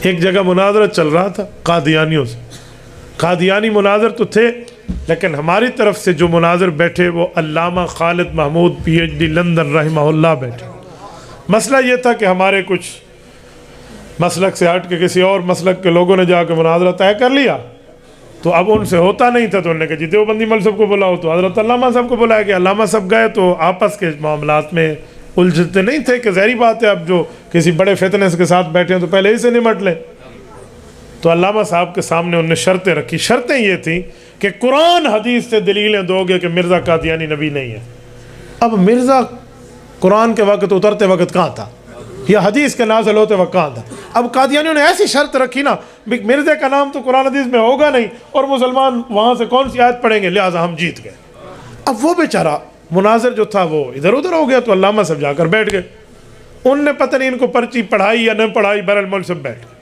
ایک جگہ مناظرہ چل رہا تھا قادیانیوں سے، قادیانی مناظر تو تھے، لیکن ہماری طرف سے جو مناظر بیٹھے وہ علامہ Khalid Mahmood P H D London رحمہ اللہ بیٹھے۔ مسئلہ یہ تھا کہ ہمارے کچھ مسلک سے ہٹ کے کسی اور مسلک کے لوگوں نے جا کے مناظرہ طے کر لیا، تو اب ان سے ہوتا نہیں تھا، تو انہوں نے کہا جی دیوبندی مول صاحب کو بلاؤ، تو حضرت علامہ صاحب کو بلایا گیا۔ علامہ صاحب گئے تو آپس کے معاملات میں الجھتے نہیں تھے کہ ظاہری بات ہے اب جو کسی بڑے فتنس کے ساتھ بیٹھے ہیں تو پہلے ہی سے نمٹ لیں۔ تو علامہ صاحب کے سامنے انہوں نے شرطیں رکھی۔ شرطیں یہ تھیں کہ قرآن حدیث سے دلیلیں دو گے کہ مرزا قادیانی نبی نہیں ہے۔ اب مرزا قرآن کے وقت اترتے وقت کہاں تھا، یا حدیث کے نازل ہوتے وقت کہاں تھا؟ اب قادیانیوں نے ایسی شرط رکھی نا، مرزا کا نام تو قرآن حدیث میں ہوگا نہیں، اور مسلمان وہاں سے کون سی آیت پڑھیں گے، لہٰذا ہم جیت گئے۔ اب وہ بیچارہ مناظر جو تھا وہ ادھر ادھر ہو گیا، تو علامہ صاحب جا کر بیٹھ گئے۔ ان نے پتہ نہیں ان کو پرچی پڑھائی یا نہ پڑھائی، بہرحال مول صاحب بیٹھ گئے،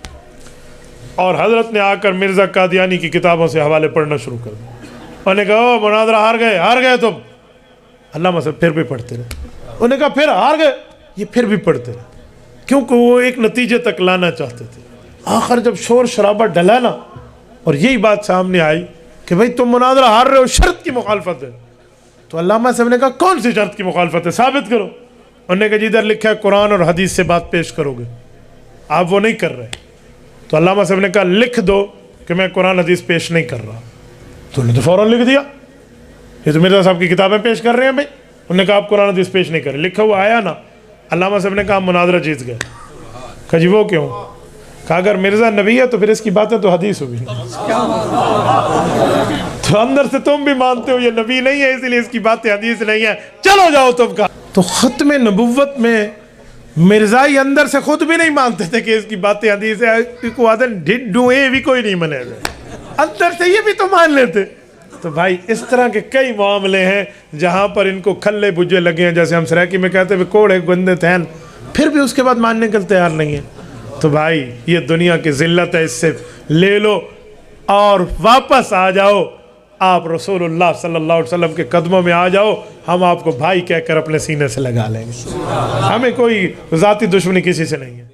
اور حضرت نے آ کر مرزا قادیانی کی کتابوں سے حوالے پڑھنا شروع کر دیا۔ انہوں نے کہا او مناظرہ ہار گئے تم۔ علامہ صاحب پھر بھی پڑھتے رہے۔ انہوں نے کہا پھر ہار گئے، یہ پھر بھی پڑھتے رہے، کیونکہ وہ ایک نتیجے تک لانا چاہتے تھے۔ آخر جب شور شرابہ ڈلا نا اور یہی بات سامنے آئی کہ بھئی تم مناظرہ ہار رہے ہو، شرط کی مخالفت ہے، تو علامہ صاحب نے کہا کون سی شرط کی مخالفت ہے، ثابت کرو۔ انہوں نے کہا جی ادھر لکھا ہے قرآن اور حدیث سے بات پیش کرو گے، آپ وہ نہیں کر رہے۔ تو علامہ صاحب نے کہا لکھ دو کہ میں قرآن حدیث پیش نہیں کر رہا۔ تو انہوں نے تو فوراً لکھ دیا، یہ تو مرزا صاحب کی کتابیں پیش کر رہے ہیں بھائی۔ انہوں نے کہا آپ قرآن حدیث پیش نہیں کر رہے، لکھا ہوا آیا نا۔ علامہ صاحب نے کہا مناظرہ جیت گئے۔ کہا جی وہ کیوں؟ کہا اگر مرزا نبی ہے تو پھر اس کی باتیں تو حدیث ہوئی، تو اندر سے تم بھی مانتے ہو یہ نبی نہیں ہے، اسی لیے اس کی باتیں حدیث نہیں ہیں، چلو جاؤ تم کا۔ تو ختم نبوت میں مرزائی اندر سے خود بھی نہیں مانتے تھے کہ اس کی باتیں حدیث ہے، بھی کوئی نہیں منے گا، اندر سے یہ بھی تو مان لیتے۔ تو بھائی اس طرح کے کئی معاملے ہیں جہاں پر ان کو کھلے بجے لگے ہیں، جیسے ہم سرائکی میں کہتے ہیں کوڑے گندے تھین، پھر بھی اس کے بعد ماننے کے تیار نہیں ہیں۔ تو بھائی یہ دنیا کی ذلت ہے، اس سے لے لو اور واپس آ جاؤ، آپ رسول اللہ صلی اللہ علیہ وسلم کے قدموں میں آ جاؤ، ہم آپ کو بھائی کہہ کر اپنے سینے سے لگا لیں گے۔ ہمیں کوئی ذاتی دشمنی کسی سے نہیں ہے۔